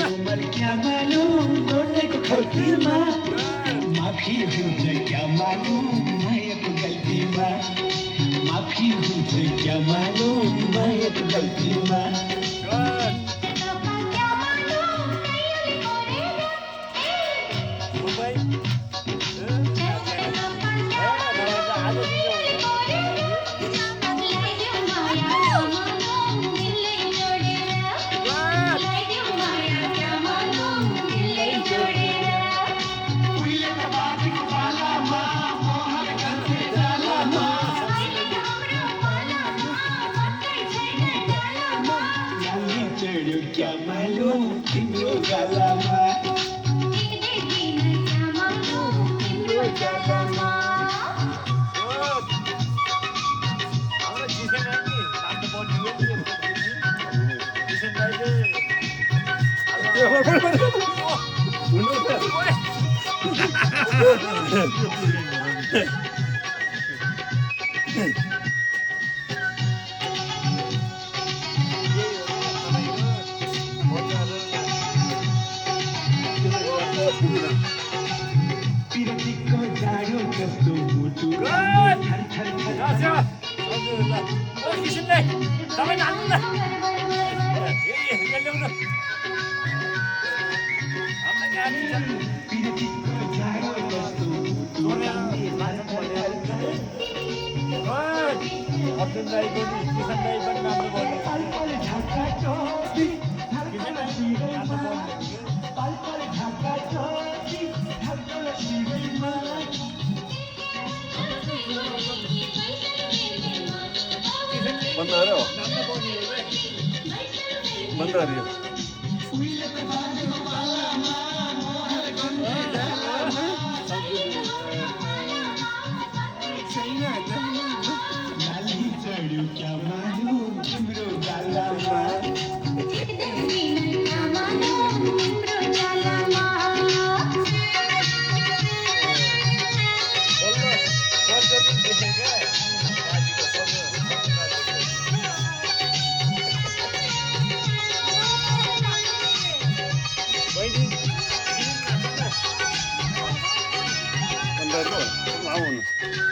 उमर क्या मालूम बोलने को खलती माँ माफी हुझे क्या मालूम मायक गलती माँ माफी हुझे क्या मालूम मायक गलती माँ क्या मालूम तिम्रो गालामा तिम्रो गालामा पिरतीको जाडो कस्तो मुटु थर थर थर पिरतीको जाडो कस्तो मुटु पल पल झक्का टोपी धर्कन शिरैमा पल पल झक्का टोपी धर्कन शिरैमा बंद आ रहा हो बंद आ रही हो क्या मालूम तिम्रो गालामा बंद आ रहा हो